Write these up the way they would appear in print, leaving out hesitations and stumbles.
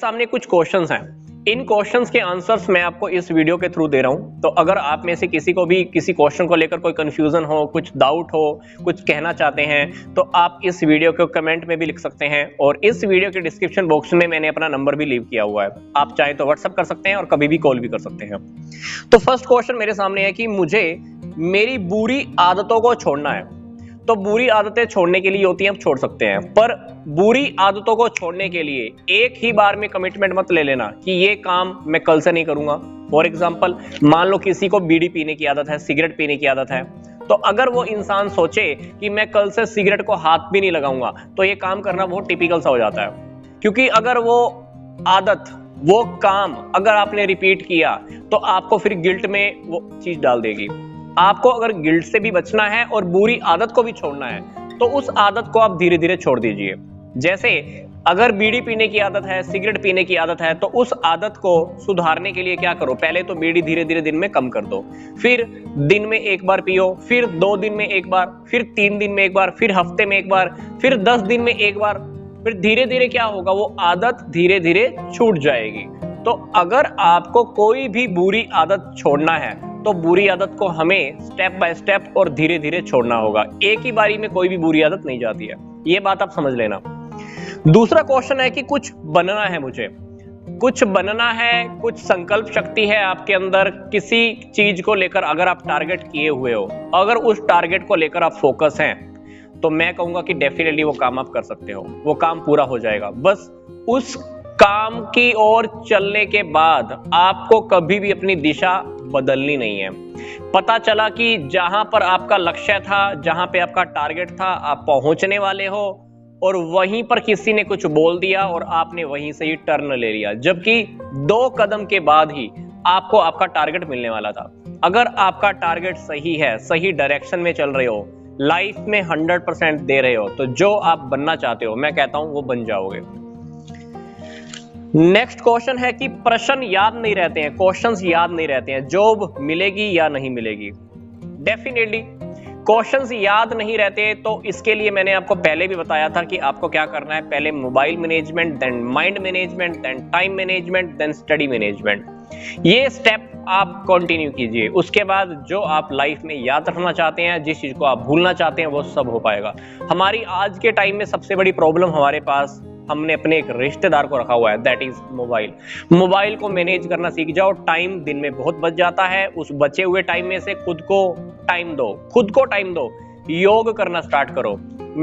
सामने कुछ क्वेश्चंस हैं। इन क्वेश्चंस के आंसर्स मैं आपको इस वीडियो के थ्रू दे रहा हूं। तो अगर आप में से किसी को भी किसी क्वेश्चन को लेकर कोई कंफ्यूजन हो, कुछ डाउट हो, कुछ कहना चाहते हैं, तो आप इस वीडियो को कमेंट में भी लिख सकते हैं। और इस वीडियो के डिस्क्रिप्शन बॉक्स में मैंने अपना नंबर भी लीव किया हुआ है। आप चाहे तो व्हाट्सएप कर सकते हैं और कभी भी कॉल भी कर सकते हैं। तो फर्स्ट क्वेश्चन मेरे सामने है कि मुझे मेरी बुरी आदतों को छोड़ना है। तो बुरी आदतें छोड़ने के लिए होती हैं, हम छोड़ सकते हैं, पर बुरी आदतों को छोड़ने के लिए एक ही बार में कमिटमेंट मत ले लेना कि ये काम मैं कल से नहीं करूंगा। फॉर एग्जांपल, मान लो किसी को बीड़ी पीने की आदत है, सिगरेट पीने की आदत है, तो अगर वो इंसान सोचे कि मैं कल से सिगरेट को हाथ भी नहीं लगाऊंगा, तो ये काम करना बहुत टिपिकल सा हो जाता है। क्योंकि अगर वो आदत, वो काम अगर आपने रिपीट किया, तो आपको फिर गिल्ट में वो चीज डाल देगी। आपको अगर गिल्ट से भी बचना है और बुरी आदत को भी छोड़ना है, तो उस आदत को आप धीरे धीरे छोड़ दीजिए। जैसे अगर बीड़ी पीने की आदत है, सिगरेट पीने की आदत है, तो उस आदत को सुधारने के लिए क्या करो, पहले तो बीड़ी धीरे धीरे दिन में कम कर दो, फिर दिन में एक बार पियो, फिर 2 दिन में एक बार, फिर 3 दिन में एक बार, फिर हफ्ते में एक बार, फिर 10 दिन में एक बार। फिर धीरे धीरे क्या होगा, वो आदत धीरे धीरे छूट जाएगी। तो अगर आपको कोई भी बुरी आदत छोड़ना है, तो बुरी आदत को हमें स्टेप बाय स्टेप और धीरे धीरे छोड़ना होगा। एक ही बारी में कोई भी बुरी आदत नहीं जाती है, ये बात आप समझ लेना। दूसरा क्वेश्चन है कि कुछ बनना है, मुझे कुछ बनना है, कुछ संकल्प शक्ति है आपके अंदर किसी चीज को लेकर। अगर आप टारगेट किए हुए हो, अगर उस टारगेट को लेकर आप फोकस हैं, तो मैं कहूंगा कि डेफिनेटली वो काम आप कर सकते हो, वो काम पूरा हो जाएगा। बस उस काम की ओर चलने के बाद आपको कभी भी अपनी दिशा बदलनी नहीं है। पता चला कि जहां पर आपका लक्ष्य था, जहां पे आपका टारगेट था, आप पहुंचने वाले हो, और वहीं पर किसी ने कुछ बोल दिया और आपने वहीं से ही टर्न ले लिया, जबकि 2 कदम के बाद ही आपको आपका टारगेट मिलने वाला था। अगर आपका टारगेट सही है, सही डायरेक्शन में चल रहे हो, लाइफ में 100% दे रहे हो, तो जो आप बनना चाहते हो, मैं कहता हूं वो बन जाओगे। नेक्स्ट क्वेश्चन है कि प्रश्न याद नहीं रहते हैं, क्वेश्चंस याद नहीं रहते हैं, जॉब मिलेगी या नहीं मिलेगी। डेफिनेटली क्वेश्चंस याद नहीं रहते, तो इसके लिए मैंने आपको पहले भी बताया था कि आपको क्या करना है। पहले mobile management, then mind management, then time management, then study management. ये स्टेप आप कंटिन्यू कीजिए। उसके बाद जो आप लाइफ में याद रखना चाहते हैं, जिस चीज को आप भूलना चाहते हैं, वो सब हो पाएगा। हमारी आज के टाइम में सबसे बड़ी प्रॉब्लम हमारे पास, हमने अपने एक रिश्तेदार को रखा हुआ है, दैट इज मोबाइल। मोबाइल को मैनेज करना सीख जाओ। टाइम दिन में बहुत बच जाता है, उस बचे हुए टाइम में से खुद को टाइम दो, खुद को टाइम दो। योग करना स्टार्ट करो,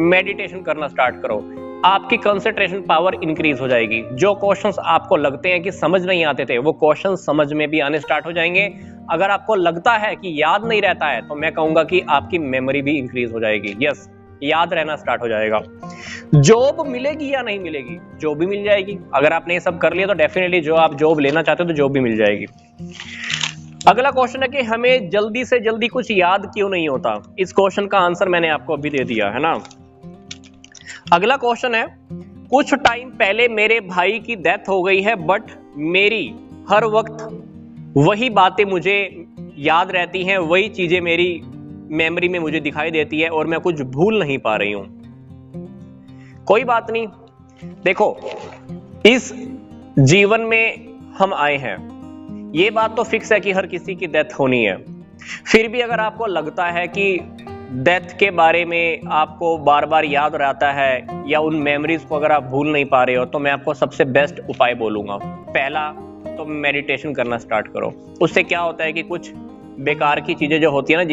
मेडिटेशन करना स्टार्ट करो, आपकी कंसंट्रेशन पावर इंक्रीज हो जाएगी। जो क्वेश्चंस आपको लगते हैं कि समझ नहीं आते थे, वो क्वेश्चंस समझ में भी आने स्टार्ट हो जाएंगे। अगर आपको लगता है कि याद नहीं रहता है, तो मैं कहूंगा कि आपकी मेमोरी भी इंक्रीज हो जाएगी। यस, याद रहना स्टार्ट हो जाएगा। जॉब मिलेगी या नहीं मिलेगी, जॉब भी मिल जाएगी। अगर आपने ये सब कर लिया, तो डेफिनेटली जो आप जॉब लेना चाहते हो, तो जॉब भी मिल जाएगी। अगला क्वेश्चन है कि हमें जल्दी से जल्दी कुछ याद क्यों नहीं होता। इस क्वेश्चन का आंसर मैंने आपको अभी दे दिया है ना। अगला क्वेश्चन है, कुछ टाइम पहले मेरे भाई की डेथ हो गई है, बट मेरी हर वक्त वही बातें मुझे याद रहती हैं, वही चीजें मेरी मेमोरी में मुझे दिखाई देती है, और मैं कुछ भूल नहीं पा रही हूं। कोई बात नहीं, देखो, इस जीवन में हम आए हैं, ये बात तो फिक्स है कि हर किसी की डेथ होनी है। फिर भी अगर आपको लगता है कि डेथ के बारे में आपको बार बार याद रहता है, या उन मेमोरीज को अगर आप भूल नहीं पा रहे हो, तो मैं आपको सबसे बेस्ट उपाय बोलूंगा। पहला तो मेडिटेशन करना स्टार्ट करो। उससे क्या होता है कि कुछ बेकार की चीजें जो होती है ना,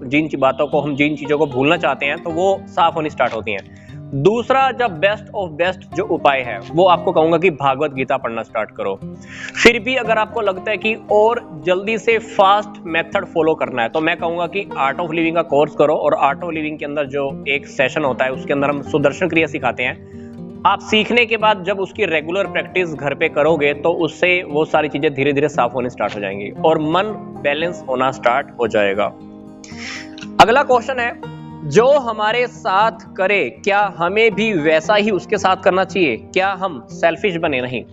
जिन बातों को हम, जिन चीजों को भूलना चाहते हैं, तो वो साफ होनी स्टार्ट होती हैं। दूसरा, जब बेस्ट ऑफ बेस्ट जो उपाय है, वो आपको कहूंगा कि भागवत गीता पढ़ना स्टार्ट करो। फिर भी अगर आपको लगता है कि और जल्दी से फास्ट मेथड फॉलो करना है, तो मैं कहूंगा कि आर्ट ऑफ लिविंग का कोर्स करो। और आर्ट ऑफ लिविंग के अंदर जो एक सेशन होता है, उसके अंदर हम सुदर्शन क्रिया सिखाते हैं। आप सीखने के बाद जब उसकी रेगुलर प्रैक्टिस घर पे करोगे, तो उससे वो सारी चीजें धीरे धीरे साफ होने स्टार्ट हो जाएंगी और मन बैलेंस होना स्टार्ट हो जाएगा। अगला क्वेश्चन है, जो हमारे साथ करे, क्या हमें भी वैसा ही उसके साथ करना चाहिए? क्या हम सेल्फिश बने नहीं?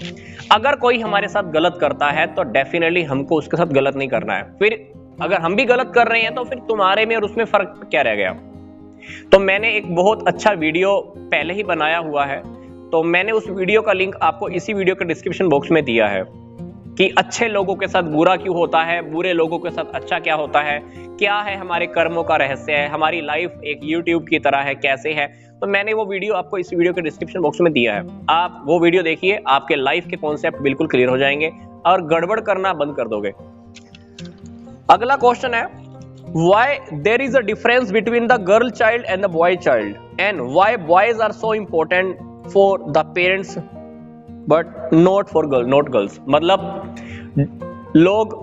अगर कोई हमारे साथ गलत करता है, तो डेफिनेटली हमको उसके साथ गलत नहीं करना है। फिर अगर हम भी गलत कर रहे हैं, तो फिर तुम्हारे में और उसमें फर्क क्या रह गया? तो मैंने एक बहुत अच्छा वीडियो पहले ही बनाया हुआ है, तो मैंने उस वीडियो का लिंक आपको इसी वीडियो के डिस्क्रिप्शन बॉक्स में दिया है कि अच्छे लोगों के साथ बुरा क्यों होता है, बुरे लोगों के साथ अच्छा क्या होता है, क्या है हमारे कर्मों का रहस्य है, हमारी लाइफ एक यूट्यूब की तरह है, कैसे है। तो मैंने वो वीडियो आपको इस वीडियो के डिस्क्रिप्शन बॉक्स में दिया है, आप वो वीडियो देखिए, आपके लाइफ के कॉन्सेप्ट बिल्कुल क्लियर हो जाएंगे और गड़बड़ करना बंद कर दोगे। अगला क्वेश्चन है, why there is a difference between the girl child and the boy child and why boys are so important for the parents but not for girls। मतलब लोग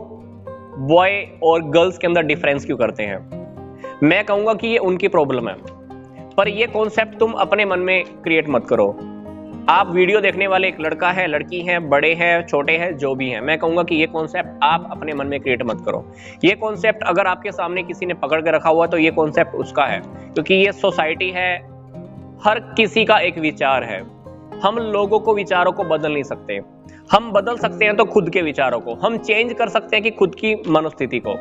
बॉय और गर्ल्स के अंदर डिफरेंस क्यों करते हैं? मैं कहूंगा कि ये उनकी प्रॉब्लम है, पर ये कॉन्सेप्ट तुम अपने मन में क्रिएट मत करो। आप वीडियो देखने वाले एक लड़का है, लड़की है, बड़े हैं, छोटे हैं, जो भी हैं, मैं कहूंगा कि ये कॉन्सेप्ट आप अपने मन में क्रिएट मत करो। ये कॉन्सेप्ट अगर आपके सामने किसी ने पकड़ के रखा हुआ तो ये कॉन्सेप्ट उसका है, क्योंकि ये सोसाइटी है, हर किसी का एक विचार है। हम लोगों को विचारों को बदल नहीं सकते, हम बदल सकते हैं तो खुद के विचारों को, हम चेंज कर सकते हैं कि खुद की मनोस्थिति को,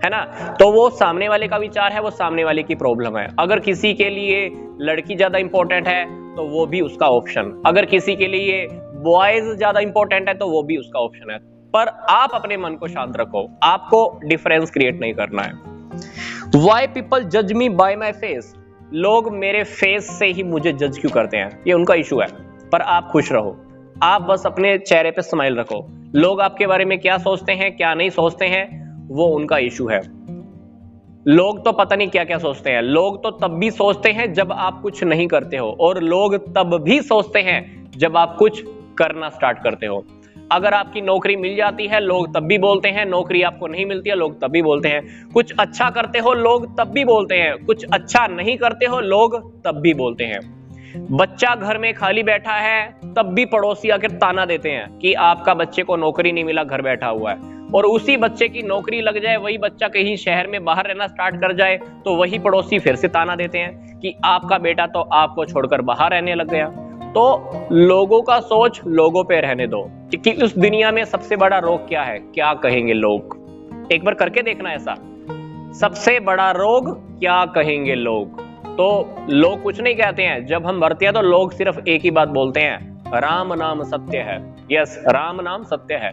है ना। तो वो सामने वाले का विचार है, वो सामने वाले की प्रॉब्लम है। अगर किसी के लिए लड़की ज्यादा इंपॉर्टेंट है तो वो भी उसका ऑप्शन, अगर किसी के लिए बॉयज ज्यादा इंपॉर्टेंट है तो वो भी उसका ऑप्शन है। पर आप अपने मन को शांत रखो, आपको डिफरेंस क्रिएट नहीं करना है। व्हाई पीपल जज मी बाय माई फेस, लोग मेरे फेस से ही मुझे जज क्यों करते हैं, ये उनका इशू है। पर आप खुश रहो, आप बस अपने चेहरे पे स्माइल रखो। लोग आपके बारे में क्या सोचते हैं, क्या नहीं सोचते हैं, वो उनका इशू है। लोग तो पता नहीं क्या क्या सोचते हैं, लोग तो तब भी सोचते हैं जब आप कुछ नहीं करते हो, और लोग तब भी सोचते हैं जब आप कुछ करना स्टार्ट करते हो। अगर आपकी नौकरी मिल जाती है, लोग तब भी बोलते हैं, नौकरी आपको नहीं मिलती है, लोग तब भी बोलते हैं। कुछ अच्छा करते हो, लोग तब भी बोलते हैं, कुछ अच्छा नहीं करते हो, लोग तब भी बोलते हैं। बच्चा घर में खाली बैठा है, तब भी पड़ोसी आकर ताना देते हैं कि आपका बच्चे को नौकरी नहीं मिला, घर बैठा हुआ है। और उसी बच्चे की नौकरी लग जाए, वही बच्चा कहीं शहर में बाहर रहना स्टार्ट कर जाए, तो वही पड़ोसी फिर से ताना देते हैं कि आपका बेटा तो आपको छोड़कर बाहर रहने लग गया। तो लोगों का सोच लोगों पे रहने दो, क्योंकि उस दुनिया में सबसे बड़ा रोग क्या है, क्या कहेंगे लोग। एक बार करके देखना ऐसा, सबसे बड़ा रोग क्या कहेंगे लोग। तो लोग कुछ नहीं कहते हैं, जब हम मरते हैं तो लोग सिर्फ एक ही बात बोलते हैं, राम नाम सत्य है। यस, राम नाम सत्य है।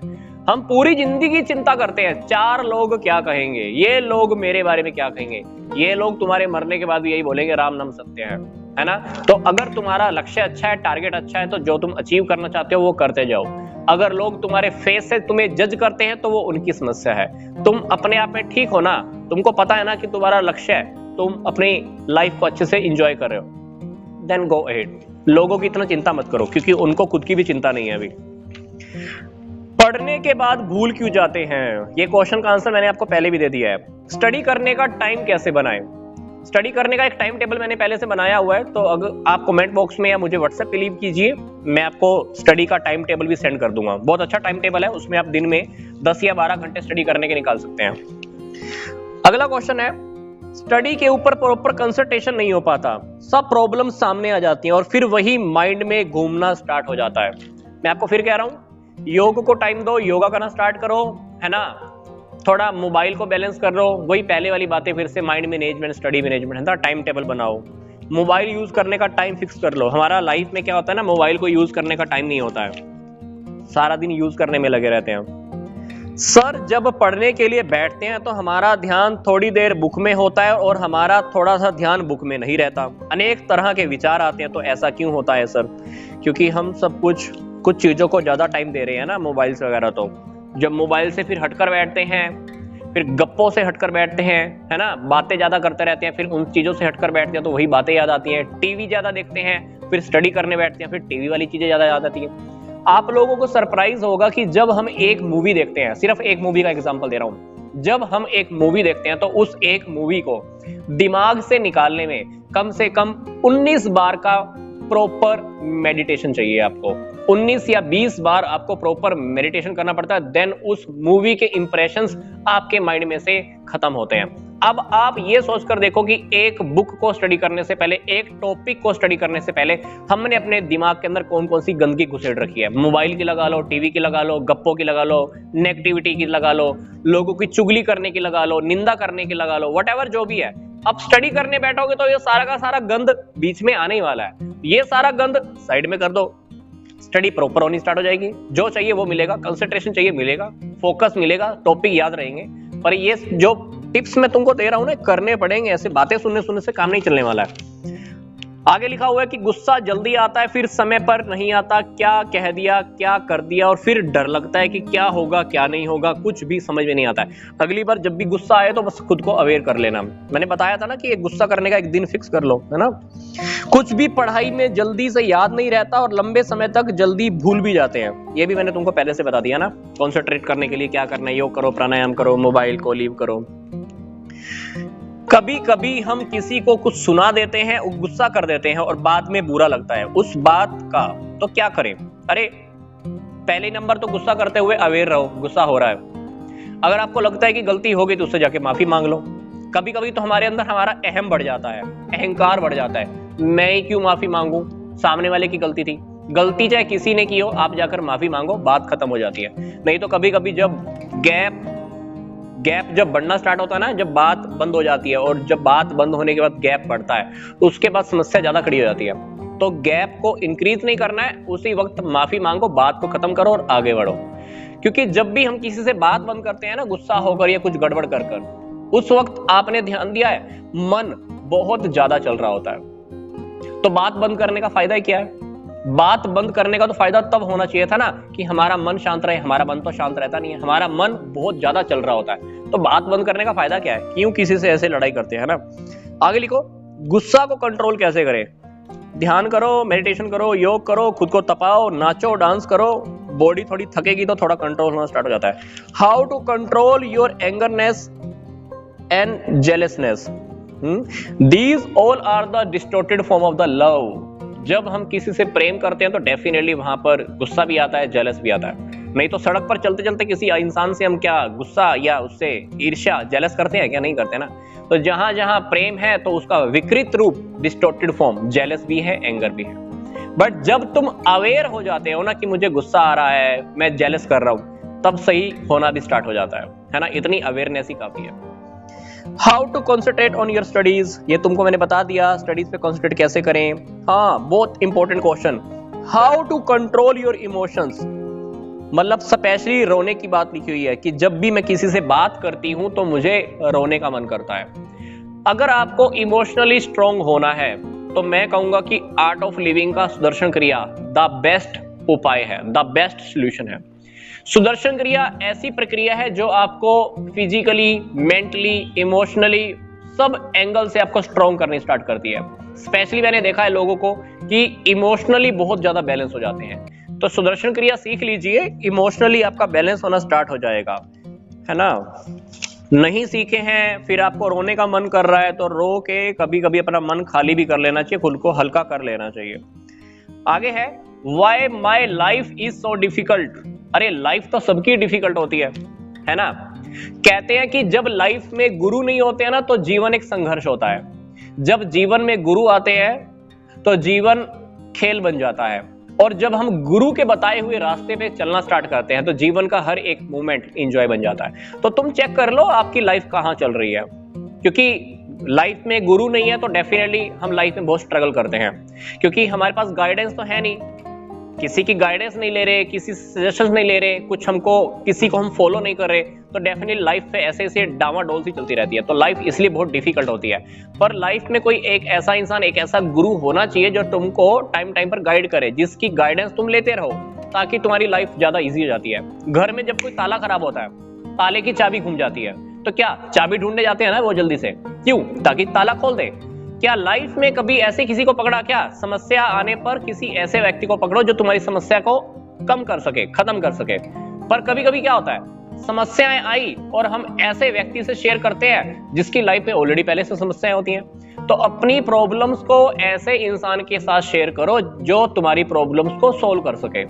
हम पूरी जिंदगी चिंता करते हैं, चार लोग क्या कहेंगे, ये लोग मेरे बारे में क्या कहेंगे। ये लोग तुम्हारे मरने के बाद भी यही बोलेंगे, राम नाम सत्य है ना। तो अगर तुम्हारा लक्ष्य अच्छा है, टारगेट अच्छा है, तो जो तुम अचीव करना चाहते हो वो करते जाओ। अगर लोग तुम्हारे फेस से तुम्हें जज करते हैं तो वो उनकी समस्या है। तुम अपने आप में ठीक हो ना, तुमको पता है ना कि तुम्हारा लक्ष्य है, तुम अपनी लाइफ को अच्छे से एंजॉय कर रहे हो, देन गो अहेड। लोगों की इतना चिंता मत करो, क्योंकि उनको खुद की भी चिंता नहीं है अभी। पढ़ने के बाद भूल क्यों जाते हैं, ये क्वेश्चन का आंसर मैंने आपको पहले भी दे दिया है। स्टडी करने का टाइम कैसे बनाएं? स्टडी करने का एक टाइम टेबल मैंने पहले से बनाया हुआ है, तो अगर आप कमेंट बॉक्स में या मुझे व्हाट्सएप पे लीव कीजिए, मैं आपको स्टडी का टाइम टेबल भी सेंड कर दूंगा। बहुत अच्छा टाइम टेबल है, उसमें आप दिन में 10 या 12 घंटे स्टडी करने के निकाल सकते हैं। अगला क्वेश्चन है, स्टडी के ऊपर प्रॉपर कंसंट्रेशन नहीं हो पाता, सब प्रॉब्लम सामने आ जाती हैं और फिर वही माइंड में घूमना स्टार्ट हो जाता है। मैं आपको फिर कह रहा हूं, योग को टाइम दो, योगा करना स्टार्ट करो, है ना। थोड़ा मोबाइल को बैलेंस कर लो, वही पहले वाली बातें फिर से, माइंड मैनेजमेंट, स्टडी मैनेजमेंट, है ना। टाइम टेबल बनाओ, मोबाइल यूज करने का टाइम फिक्स कर लो। हमारा लाइफ में क्या होता है ना, मोबाइल को यूज करने का टाइम नहीं होता है, सारा दिन यूज करने में लगे रहते हैं। सर, जब पढ़ने के लिए बैठते हैं तो हमारा ध्यान थोड़ी देर बुक में होता है और हमारा थोड़ा सा ध्यान बुक में नहीं रहता। अनेक तरह के विचार आते हैं, तो ऐसा क्यों होता है सर? क्योंकि हम सब कुछ चीजों को ज्यादा टाइम दे रहे हैं ना, मोबाइल से वगैरह। तो जब मोबाइल से फिर हटकर बैठते हैं, फिर गप्पों से हटकर बैठते हैं, है ना, बातें ज्यादा करते रहते हैं, फिर उन चीजों से हटकर बैठते हैं तो वही बातें याद आती हैं। टीवी ज्यादा देखते हैं, फिर स्टडी करने बैठते हैं, फिर टीवी वाली चीजें ज्यादा याद आती हैं। आप लोगों को सरप्राइज होगा कि जब हम एक मूवी देखते हैं, सिर्फ एक मूवी का एग्जांपल दे रहा हूं, जब हम एक मूवी देखते हैं तो उस एक मूवी को दिमाग से निकालने में कम से कम 19 बार का प्रॉपर मेडिटेशन चाहिए आपको। 19 या 20 बार आपको प्रॉपर मेडिटेशन करना पड़ता है, देन उस मूवी के इंप्रेशंस आपके माइंड में से खत्म होते हैं। अब आप ये सोचकर देखो कि एक बुक को स्टडी करने से पहले, एक टॉपिक को स्टडी करने से पहले हमने अपने दिमाग के अंदर कौन कौन सी गंदगी घुसेड़ रखी है। मोबाइल की लगा लो, टीवी की लगा लो, गप्पों की लगा लो, नेगेटिविटी की लगा लो, लोगों की चुगली करने की लगा लो, निंदा करने की लगा लो, व्हाटएवर जो भी है। अब स्टडी करने बैठोगे तो ये सारा का सारा गंद बीच में आने ही वाला है। ये सारा गंद साइड में कर दो, स्टडी प्रॉपर होनी स्टार्ट हो जाएगी, जो चाहिए वो मिलेगा, कंसंट्रेशन चाहिए मिलेगा, फोकस मिलेगा, टॉपिक याद रहेंगे। पर ये जो टिप्स मैं तुमको दे रहा हूं ना, करने पड़ेंगे, ऐसे बातें सुनने से काम नहीं चलने वाला है। आगे लिखा हुआ है कि गुस्सा जल्दी आता है फिर समय पर नहीं आता, क्या कह दिया क्या कर दिया, और फिर डर लगता है कि क्या होगा क्या नहीं होगा, कुछ भी समझ में नहीं आता है। अगली बार जब भी गुस्सा आए तो बस खुद को अवेयर कर लेना। मैंने बताया था ना कि एक गुस्सा करने का एक दिन फिक्स कर लो, है ना। कुछ भी पढ़ाई में जल्दी से याद नहीं रहता और लंबे समय तक जल्दी भूल भी जाते हैं, ये भी मैंने तुमको पहले से बता दिया ना। कॉन्सेंट्रेट करने के लिए क्या करना है, योग करो, प्राणायाम करो, मोबाइल को लीव करो। कभी कभी हम किसी को कुछ सुना देते हैं, गुस्सा कर देते हैं और बाद में बुरा लगता है उस बात का, तो क्या करें। अरे पहले नंबर तो गुस्सा करते हुए अवेयर रहो, गुस्सा हो रहा है। अगर आपको लगता है कि गलती होगी तो उससे जाके माफी मांग लो। कभी कभी तो हमारे अंदर हमारा अहम बढ़ जाता है, अहंकार बढ़ जाता है, मैं ही क्यों माफी मांगू, सामने वाले की गलती थी। गलती चाहे किसी ने की हो, आप जाकर माफी मांगो, बात खत्म हो जाती है। नहीं तो कभी कभी जब गैप जब बढ़ना स्टार्ट होता है ना, जब बात बंद हो जाती है, और जब बात बंद होने के बाद गैप बढ़ता है, उसके बाद समस्या ज्यादा खड़ी हो जाती है। तो गैप को इंक्रीज नहीं करना है, उसी वक्त माफी मांगो, बात को खत्म करो और आगे बढ़ो। क्योंकि जब भी हम किसी से बात बंद करते हैं ना, गुस्सा होकर या कुछ गड़बड़ कर कर, उस वक्त आपने ध्यान दिया है मन बहुत ज्यादा चल रहा होता है। तो बात बंद करने का फायदा क्या है। बात बंद करने का तो फायदा तब होना चाहिए था ना कि हमारा मन शांत रहे। हमारा मन तो शांत रहता नहीं है, हमारा मन बहुत ज्यादा चल रहा होता है। तो बात बंद करने का फायदा क्या है, क्यों किसी से ऐसे लड़ाई करते हैं ना। आगे लिखो, गुस्सा को कंट्रोल कैसे करें। ध्यान करो, मेडिटेशन करो, योग करो, खुद को तपाओ, नाचो, डांस करो, बॉडी थोड़ी थकेगी तो थोड़ा कंट्रोल होना स्टार्ट हो जाता है। How to control your angerness and jealousness, these all are the distorted form of the love. जब हम किसी से प्रेम करते हैं तो डेफिनेटली वहां पर गुस्सा भी आता है, जेलस भी आता है। नहीं तो सड़क पर चलते चलते किसी इंसान से हम क्या गुस्सा या उससे ईर्ष्या, जेलस करते हैं क्या, नहीं करते ना। तो जहां जहां प्रेम है तो उसका विकृत रूप डिस्टॉर्टेड फॉर्म जेलस भी है, एंगर भी है। बट जब तुम अवेयर हो जाते हो ना कि मुझे गुस्सा आ रहा है, मैं जेलस कर रहा हूं, तब सही होना भी स्टार्ट हो जाता है ना। इतनी अवेयरनेस ही काफी है। How to concentrate on your studies, ये तुमको मैंने बता दिया, स्टडीज पे कॉन्सेंट्रेट कैसे करें। हाँ, बहुत important question, how to control your emotions. मतलब स्पेशली रोने की बात लिखी हुई है कि जब भी मैं किसी से बात करती हूं तो मुझे रोने का मन करता है। अगर आपको इमोशनली स्ट्रांग होना है तो मैं कहूंगा कि आर्ट ऑफ लिविंग का सुदर्शन क्रिया द बेस्ट उपाय है, द बेस्ट सॉल्यूशन है। सुदर्शन क्रिया ऐसी प्रक्रिया है जो आपको फिजिकली, मेंटली, इमोशनली सब एंगल से आपको स्ट्रॉन्ग करनी स्टार्ट करती है। स्पेशली मैंने देखा है लोगों को कि इमोशनली बहुत ज्यादा बैलेंस हो जाते हैं। तो सुदर्शन क्रिया सीख लीजिए, इमोशनली आपका बैलेंस होना स्टार्ट हो जाएगा, है ना। नहीं सीखे हैं, फिर आपको रोने का मन कर रहा है तो रो के कभी कभी अपना मन खाली भी कर लेना चाहिए, खुद को हल्का कर लेना चाहिए। आगे है, why my life is so difficult. अरे लाइफ तो सबकी डिफिकल्ट होती है ना। कहते हैं कि जब लाइफ में गुरु नहीं होते हैं ना तो जीवन एक संघर्ष होता है। जब जीवन में गुरु आते हैं तो जीवन खेल बन जाता है, और जब हम गुरु के बताए हुए रास्ते पे चलना स्टार्ट करते हैं तो जीवन का हर एक मोमेंट एंजॉय बन जाता है। तो तुम चेक कर लो आपकी लाइफ कहां चल रही है, क्योंकि लाइफ में गुरु नहीं है तो डेफिनेटली हम लाइफ में बहुत स्ट्रगल करते हैं, क्योंकि हमारे पास गाइडेंस तो है नहीं, किसी की गाइडेंस नहीं ले रहे, किसी सजेशन नहीं ले रहे, कुछ हमको किसी को हम फॉलो नहीं कर रहे, तो डेफिनेटली लाइफ पे ऐसे ऐसे डामाडोल सी चलती रहती है। तो लाइफ इसलिए बहुत डिफिकल्ट होती है। पर लाइफ में कोई एक ऐसा इंसान, एक ऐसा गुरु होना चाहिए जो तुमको टाइम टाइम पर गाइड करे, जिसकी गाइडेंस तुम लेते रहो, ताकि तुम्हारी लाइफ ज्यादा इजी हो जाती है। घर में जब कोई ताला खराब होता है, ताले की चाबी घूम जाती है, तो क्या चाबी ढूंढने जाते हैं ना वो जल्दी से, क्यों, ताकि ताला खोल दे। क्या लाइफ में कभी ऐसे किसी को पकड़ा, क्या समस्या आने पर किसी ऐसे व्यक्ति को पकड़ो जो तुम्हारी समस्या को कम कर सके, खत्म कर सके। पर कभी कभी क्या होता है, समस्याएं आई और हम ऐसे व्यक्ति से शेयर करते हैं जिसकी लाइफ में ऑलरेडी पहले से समस्याएं होती हैं। तो अपनी प्रॉब्लम्स को ऐसे इंसान के साथ शेयर करो जो तुम्हारी प्रॉब्लम्स को सोल्व कर सके।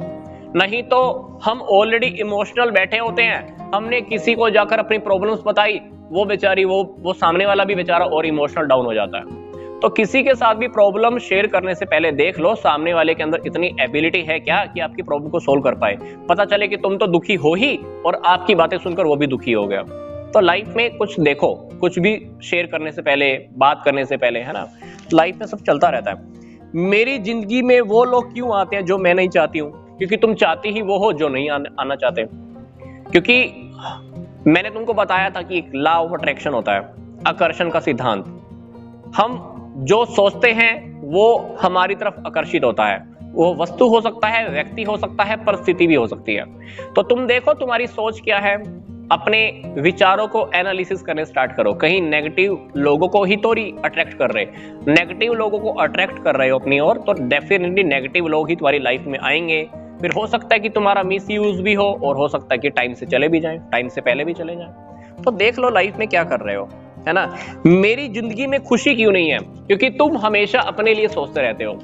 नहीं तो हम ऑलरेडी इमोशनल बैठे होते हैं, हमने किसी को जाकर अपनी प्रॉब्लम्स बताई, वो बेचारी वो सामने वाला भी बेचारा और इमोशनल डाउन हो जाता है। तो किसी के साथ भी प्रॉब्लम शेयर करने से पहले देख लो सामने वाले के अंदर इतनी एबिलिटी है क्या कि आपकी प्रॉब्लम को सोल्व कर पाए। पता चले कि तुम तो दुखी हो ही और आपकी बातें सुनकर वो भी दुखी हो गया। तो लाइफ में कुछ देखो, कुछ भी शेयर करने से पहले, बात करने से पहले, है ना। लाइफ में सब चलता रहता है। मेरी जिंदगी में वो लोग क्यों आते हैं जो मैं नहीं चाहती हूँ, क्योंकि तुम चाहती ही वो हो जो नहीं आना चाहते। क्योंकि मैंने तुमको बताया था कि एक लॉ ऑफ अट्रैक्शन होता है, आकर्षण का सिद्धांत। हम जो सोचते हैं वो हमारी तरफ आकर्षित होता है। वो वस्तु हो सकता है, व्यक्ति हो सकता है, परिस्थिति भी हो सकती है। तो तुम देखो तुम्हारी सोच क्या है, अपने विचारों को एनालिसिस करने स्टार्ट करो। कहीं नेगेटिव लोगों को ही तो अट्रैक्ट कर रहे, नेगेटिव लोगों को अट्रैक्ट कर रहे हो अपनी ओर, तो डेफिनेटली नेगेटिव लोग ही तुम्हारी लाइफ में आएंगे। फिर हो सकता है कि तुम्हारा मिस यूज भी हो, और हो सकता है कि टाइम से चले भी जाएं, टाइम से पहले भी चले जाएं। तो देख लो लाइफ में क्या कर रहे हो, है ना। मेरी जिंदगी में खुशी क्यों नहीं है? क्योंकि तुम हमेशा अपने लिए सोचते रहते हो।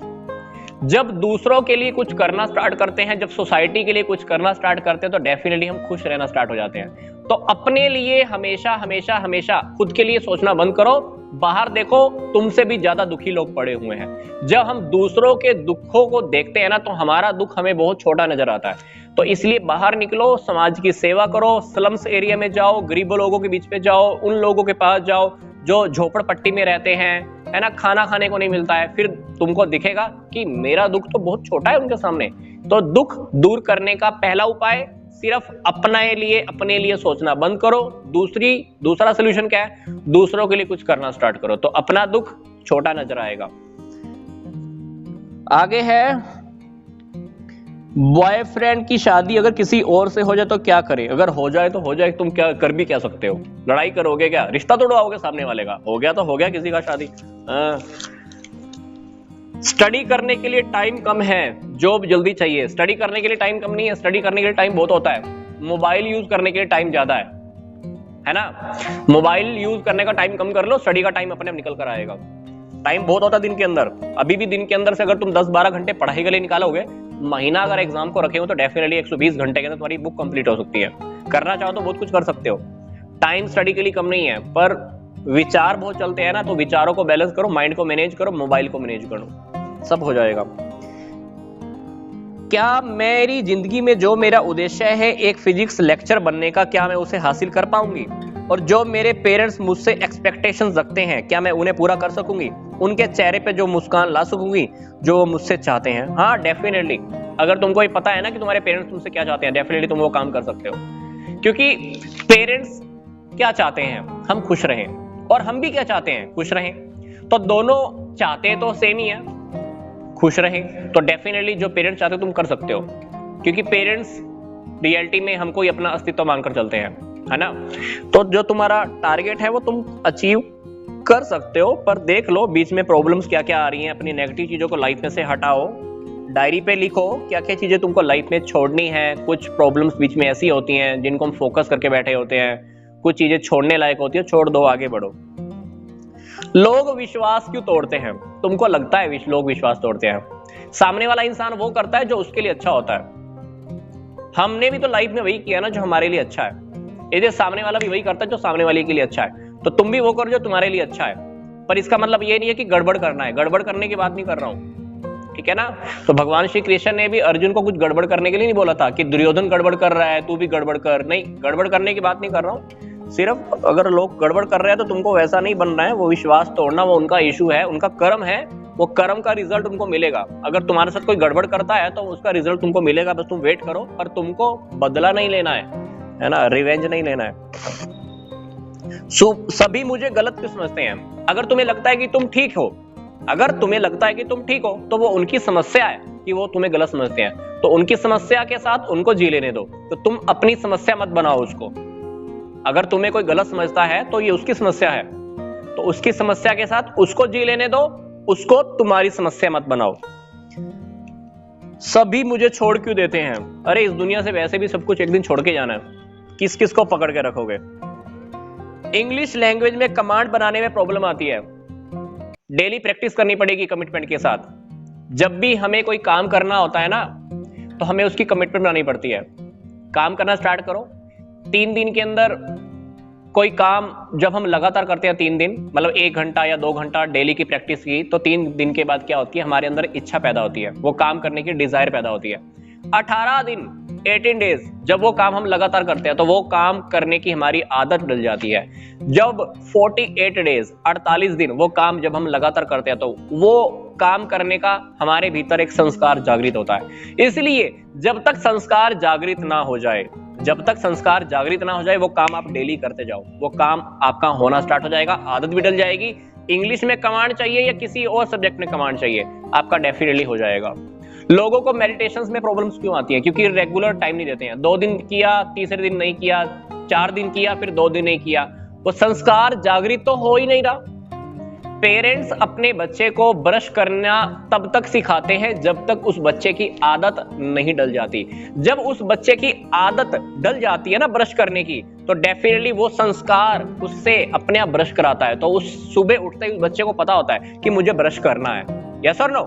जब दूसरों के लिए कुछ करना स्टार्ट करते हैं, जब सोसाइटी के लिए कुछ करना स्टार्ट करते हैं, तो डेफिनेटली हम खुश रहना स्टार्ट हो जाते हैं। तो अपने लिए हमेशा हमेशा हमेशा खुद के लिए सोचना बंद करो। बाहर देखो, तुमसे भी ज्यादा दुखी लोग पड़े हुए हैं। जब हम दूसरों के दुखों को देखते हैं ना, तो हमारा दुख हमें बहुत छोटा नजर आता है। तो इसलिए बाहर निकलो, समाज की सेवा करो, स्लम्स एरिया में जाओ, गरीब लोगों के बीच में जाओ, उन लोगों के पास जाओ जो झोपड़पट्टी में रहते हैं, है ना, खाना खाने को नहीं मिलता है। फिर तुमको दिखेगा कि मेरा दुख तो बहुत छोटा है उनके सामने। तो दुख दूर करने का पहला उपाय, सिर्फ अपने लिए सोचना बंद करो। दूसरा सोल्यूशन क्या है? दूसरों के लिए कुछ करना स्टार्ट करो, तो अपना दुख छोटा नजर आएगा। आगे है, बॉयफ्रेंड की शादी अगर किसी और से हो जाए तो क्या करें? अगर हो जाए तो हो जाए, तुम क्या कर भी क्या सकते हो? लड़ाई करोगे क्या? रिश्ता तोड़वाओगे सामने वाले का? हो गया तो हो गया किसी का शादी। स्टडी करने के लिए टाइम कम है, जॉब जल्दी चाहिए। स्टडी करने के लिए टाइम कम नहीं है, स्टडी करने के लिए टाइम बहुत होता है। मोबाइल यूज करने के लिए टाइम ज्यादा है ना। मोबाइल यूज करने का टाइम कम कर लो, स्टडी का टाइम अपने आप निकल कर आएगा। टाइम बहुत होता है दिन के अंदर। अभी भी दिन के अंदर से अगर तुम 10-12 घंटे पढ़ाई के लिए निकालोगे, महीना अगर एग्जाम को रखे हो, तो डेफिनेटली 120 घंटे के अंदर तुम्हारी बुक कंप्लीट हो सकती है। करना चाहो तो बहुत कुछ कर सकते हो। टाइम स्टडी के लिए कम नहीं है, पर विचार बहुत चलते हैं ना, तो विचारों को बैलेंस करो, माइंड को मैनेज करो, मोबाइल को मैनेज करो, सब हो जाएगा। क्या मेरी जिंदगी में जो मेरा उद्देश्य है एक फिजिक्स लेक्चर बनने का, क्या मैं उसे हासिल कर पाऊंगी? और जो मेरे पेरेंट्स मुझसे एक्सपेक्टेशंस रखते हैं, क्या मैं उन्हें पूरा कर सकूंगी? उनके चेहरे पे जो मुस्कान ला सकूंगी जो वो मुझसे चाहते हैं? हाँ, डेफिनेटली। अगर तुमको ये पता है ना कि तुम्हारे पेरेंट्स तुमसे क्या चाहते हैं, डेफिनेटली तुम वो काम कर सकते हो। क्योंकि पेरेंट्स क्या चाहते हैं? हम खुश रहें, और हम भी क्या चाहते हैं? खुश रहें। तो दोनों चाहते तो सेम ही है, खुश रहें। तो डेफिनेटली जो पेरेंट्स चाहते हो तुम कर सकते हो, क्योंकि पेरेंट्स रियलिटी में हमको ही अपना अस्तित्व मानकर चलते हैं, है ना। तो जो तुम्हारा टारगेट है वो तुम अचीव कर सकते हो, पर देख लो बीच में प्रॉब्लम्स क्या क्या आ रही हैं। अपनी नेगेटिव चीजों को लाइफ में से हटाओ, डायरी पे लिखो क्या क्या चीजें तुमको लाइफ में छोड़नी है। कुछ प्रॉब्लम्स बीच में ऐसी होती हैं जिनको हम फोकस करके बैठे होते हैं, कुछ चीजें छोड़ने लायक होती है, छोड़ दो, आगे बढ़ो। लोग विश्वास क्यों तोड़ते हैं? तुमको लगता है लोग विश्वास तोड़ते हैं? सामने वाला इंसान वो करता है जो उसके लिए अच्छा होता है। हमने भी तो लाइफ में वही किया ना जो हमारे लिए अच्छा है। यदि सामने वाला भी वही करता है जो सामने वाले के लिए अच्छा है, तो तुम भी वो करो जो तुम्हारे लिए अच्छा है। पर इसका मतलब ये नहीं है कि गड़बड़ करना है। गड़बड़ करने की बात नहीं कर रहा हूं, ठीक है ना। तो भगवान श्री कृष्ण ने भी अर्जुन को कुछ गड़बड़ करने के लिए नहीं बोला था कि दुर्योधन गड़बड़ कर रहा है तू भी गड़बड़ कर। नहीं, गड़बड़ करने की बात नहीं कर रहा हूं। सिर्फ अगर लोग गड़बड़ कर रहे हैं तो तुमको वैसा नहीं बनना है। वो विश्वास तोड़ना वो उनका इशू है, उनका कर्म है, वो कर्म का रिजल्ट उनको मिलेगा। अगर तुम्हारे साथ कोई गड़बड़ करता है तो उसका रिजल्ट तुमको मिलेगा, बस तुम वेट करो। पर तुमको बदला नहीं लेना है ना, रिवेंज नहीं लेना है। सभी मुझे गलत क्यों समझते हैं? अगर तुम्हें लगता है कि तुम ठीक हो, अगर तुम्हें लगता है कि तुम ठीक हो, तो वो उनकी समस्या है कि वो तुम्हें गलत समझते हैं। तो उनकी समस्या के साथ उनको जी लेने दो। तो तुम अपनी समस्या मत बनाओ उसको। अगर तुम्हें कोई गलत समझता है तो ये उसकी समस्या है, तो उसकी समस्या के साथ उसको जी लेने दो, उसको तुम्हारी समस्या मत बनाओ। सभी मुझे छोड़ क्यों देते हैं? अरे इस दुनिया से वैसे भी सब कुछ एक दिन छोड़ के जाना है, किस किस को पकड़ के रखोगे? इंग्लिश लैंग्वेज में कमांड बनाने में प्रॉब्लम आती है। डेली प्रैक्टिस करनी पड़ेगी कमिटमेंट के साथ। जब भी हमें कोई काम करना होता है ना, तो हमें उसकी कमिटमेंट बनानी पड़ती है। काम करना स्टार्ट करो, 3 दिन के अंदर कोई काम जब हम लगातार करते हैं 3 दिन, मतलब 1 घंटा या 2 घंटा डेली की प्रैक्टिस की, तो 3 दिन के बाद क्या होती है, हमारे अंदर इच्छा पैदा होती है, वो काम करने की डिजायर पैदा होती है। 18 दिन 18 डेज जब वो काम हम लगातार करते हैं तो वो काम करने की हमारी आदत डल जाती है। जब 48 डेज 48 दिन वो काम जब हम लगातार करते हैं तो वो काम करने का हमारे भीतर एक संस्कार जागृत होता है। इसलिए जब तक संस्कार जागृत ना हो जाए, जब तक संस्कार जागृत ना हो जाए, वो काम आप डेली करते जाओ, वो काम आपका होना स्टार्ट हो जाएगा, आदत भी डल जाएगी। इंग्लिश में कमांड चाहिए या किसी और सब्जेक्ट में कमांड चाहिए, आपका डेफिनेटली हो जाएगा। लोगों को मेडिटेशंस में प्रॉब्लम्स क्यों आती है? क्योंकि रेगुलर टाइम नहीं देते हैं। 2 दिन किया, तीसरे दिन नहीं किया, 4 दिन किया, फिर 2 दिन नहीं किया, वो संस्कार जागृत तो हो ही नहीं रहा। पेरेंट्स अपने बच्चे को ब्रश करना तब तक सिखाते हैं जब तक उस बच्चे की आदत नहीं डल जाती। जब उस बच्चे की आदत डल जाती है ना ब्रश करने की, तो डेफिनेटली वो संस्कार उससे अपने आप ब्रश कराता है। तो उस सुबह उठते ही उस बच्चे को पता होता है कि मुझे ब्रश करना है। यस और नो?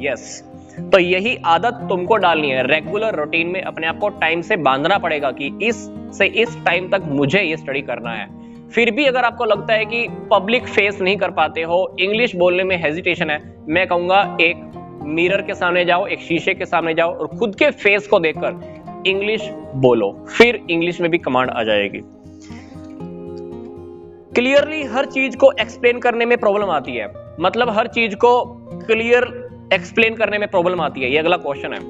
यस। तो यही आदत तुमको डालनी है। रेगुलर रूटीन में अपने आप को टाइम से बांधना पड़ेगा कि इस से इस टाइम तक मुझे ये स्टडी करना है। फिर भी अगर आपको लगता है कि पब्लिक फेस नहीं कर पाते हो, इंग्लिश बोलने में हेजिटेशन है, मैं कहूंगा एक मिरर के सामने जाओ, एक शीशे के सामने जाओ और खुद के फेस को देखकर इंग्लिश बोलो, फिर इंग्लिश में भी कमांड आ जाएगी। क्लियरली हर चीज को एक्सप्लेन करने में प्रॉब्लम आती है, मतलब हर चीज को क्लियर एक्सप्लेन करने में प्रॉब्लम आती है, ये अगला क्वेश्चन है।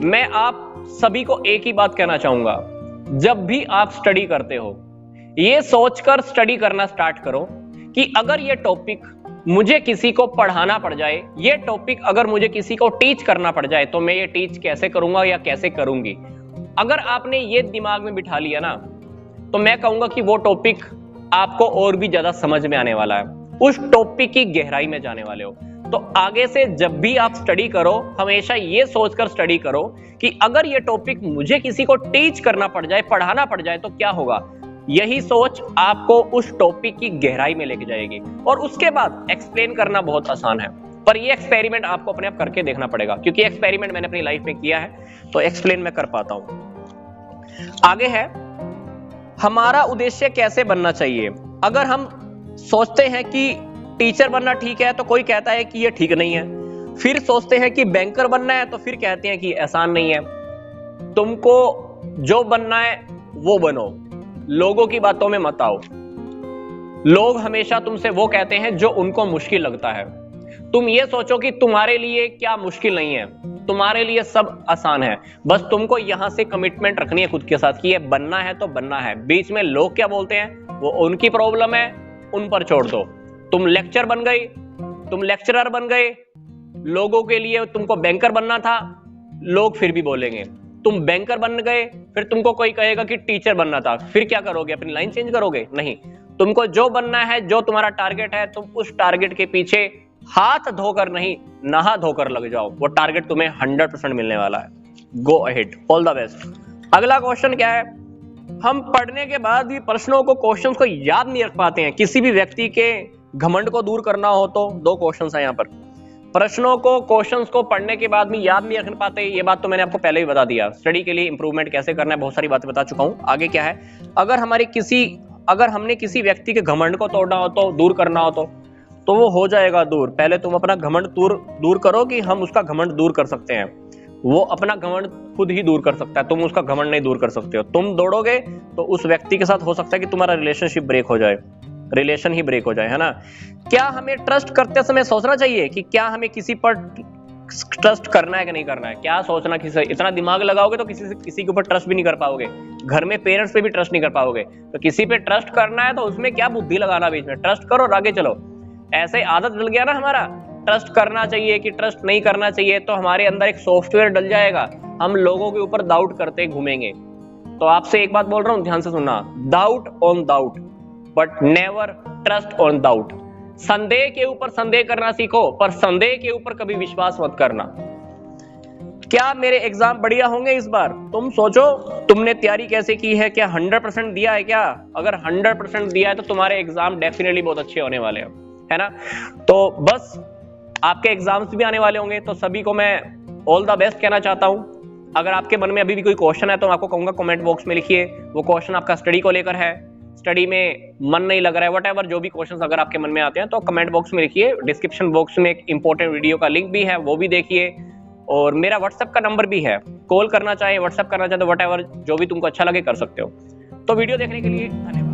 मैं आप सभी को एक ही बात कहना चाहूंगा, जब भी आप स्टडी करते हो ये सोचकर स्टडी करना स्टार्ट करो कि अगर ये टॉपिक मुझे किसी को पढ़ाना पड़ जाए, ये टॉपिक अगर मुझे किसी को टीच करना पड़ जाए, तो मैं ये टीच कैसे करूंगा या कैसे करूंगी। अगर आपने ये दिमाग में बिठा लिया ना, तो मैं कहूंगा कि वो टॉपिक आपको और भी ज्यादा समझ में आने वाला है, उस टॉपिक की गहराई में जाने वाले हो। तो आगे से जब भी आप स्टडी करो, हमेशा ये सोचकर स्टडी करो कि अगर ये टॉपिक मुझे किसी को टीच करना पड़ जाए, पढ़ाना पड़ जाए, तो क्या होगा। यही सोच आपको उस टॉपिक की गहराई में लेके जाएगी और उसके बाद एक्सप्लेन करना बहुत आसान है। पर ये एक्सपेरिमेंट आपको अपने आप करके देखना पड़ेगा, क्योंकि एक्सपेरिमेंट मैंने अपनी लाइफ में किया है, तो एक्सप्लेन मैं कर पाता हूं। आगे है हमारा उद्देश्य कैसे बनना चाहिए। अगर हम सोचते हैं कि टीचर बनना ठीक है, तो कोई कहता है कि ये ठीक नहीं है। फिर सोचते हैं कि बैंकर बनना है, तो फिर कहते हैं कि आसान नहीं है। तुमको जो बनना है वो बनो, लोगों की बातों में मत आओ। लोग हमेशा तुमसे वो कहते हैं जो उनको मुश्किल लगता है। तुम ये सोचो कि तुम्हारे लिए क्या मुश्किल नहीं है, तुम्हारे लिए सब आसान है। बस तुमको यहां से कमिटमेंट रखनी है खुद के साथ कि ये बनना है तो बनना है। बीच में लोग क्या बोलते हैं वो उनकी प्रॉब्लम है, उन पर छोड़ दो। तुम लेक्चर बन गए, तुम लेक्चरर बन गए, लोगों के लिए तुमको बैंकर बनना था, लोग फिर भी बोलेंगे। तुम बैंकर बन गए, फिर तुमको कोई कहेगा कि टीचर बनना था, फिर क्या करोगे, अपनी लाइन चेंज करोगे? नहीं, तुमको जो बनना है, जो तुम्हारा टारगेट है, तुम उस टारगेट के पीछे हाथ धोकर नहीं, नहा धोकर लग जाओ। वो टारगेट तुम्हें 100% मिलने वाला है। Go ahead, all the best. अगला क्वेश्चन क्या है, हम पढ़ने के बाद भी प्रश्नों को, क्वेश्चंस को याद नहीं रख पाते हैं। किसी भी व्यक्ति के घमंड को दूर करना हो तो 2 क्वेश्चंस हैं यहाँ पर। प्रश्नों को, क्वेश्चंस को पढ़ने के बाद भी याद नहीं रख पाते, ये बात तो मैंने आपको पहले ही बता दिया। स्टडी के लिए इंप्रूवमेंट कैसे करना है बहुत सारी बातें बता चुका हूं। आगे क्या है, अगर हमने किसी व्यक्ति के घमंड को तोड़ना हो तो, दूर करना हो तो वो हो जाएगा दूर। पहले तुम अपना घमंड दूर करो कि हम उसका घमंड दूर कर सकते हैं। वो अपना घमंड खुद ही दूर कर सकता है, तुम उसका घमंड नहीं दूर कर सकते हो। तुम दौड़ोगे तो उस व्यक्ति के साथ हो सकता है कि तुम्हारा रिलेशनशिप ब्रेक हो जाए, रिलेशन ही ब्रेक हो जाए, है ना। क्या हमें ट्रस्ट करते समय सोचना चाहिए कि क्या हमें किसी पर ट्रस्ट करना है कि नहीं करना है? क्या सोचना, किसी इतना दिमाग लगाओगे तो किसी के ऊपर ट्रस्ट भी नहीं कर पाओगे। घर में पेरेंट्स पे भी ट्रस्ट नहीं कर पाओगे, तो किसी पे ट्रस्ट करना है तो उसमें क्या बुद्धि लगाना, बीच में ट्रस्ट करो और आगे चलो। ऐसे आदत डल गया ना हमारा, ट्रस्ट करना चाहिए कि ट्रस्ट नहीं करना चाहिए, तो हमारे अंदर एक सॉफ्टवेयर डल जाएगा, हम लोगों के ऊपर डाउट करते घूमेंगे। तो आपसे एक बात बोल रहा हूं, ध्यान से सुनना, doubt on doubt but never trust on doubt. संदेह के ऊपर संदेह करना सीखो, पर संदेह के ऊपर कभी विश्वास मत करना। क्या मेरे एग्जाम बढ़िया होंगे इस बार? तुम सोचो, तुमने तैयारी कैसे की है, क्या 100% दिया है क्या? अगर 100% दिया है तो तुम्हारे एग्जाम डेफिनेटली बहुत अच्छे होने वाले हैं, है ना। तो बस आपके एग्जाम्स भी आने वाले होंगे, तो सभी को मैं ऑल द बेस्ट कहना चाहता हूं। अगर आपके मन में अभी भी कोई क्वेश्चन है तो मैं आपको कहूंगा कमेंट बॉक्स में लिखिए। वो क्वेश्चन आपका स्टडी को लेकर है, स्टडी में मन नहीं लग रहा है, व्हाटएवर जो भी क्वेश्चंस अगर आपके मन में आते हैं तो कमेंट बॉक्स में लिखिए। डिस्क्रिप्शन बॉक्स में एक इंपॉर्टेंट वीडियो का लिंक भी है, वो भी देखिए। और मेरा व्हाट्सएप का नंबर भी है, कॉल करना चाहे, व्हाट्सएप करना चाहे तो व्हाटएवर जो भी तुमको अच्छा लगे कर सकते हो। तो वीडियो देखने के लिए धन्यवाद।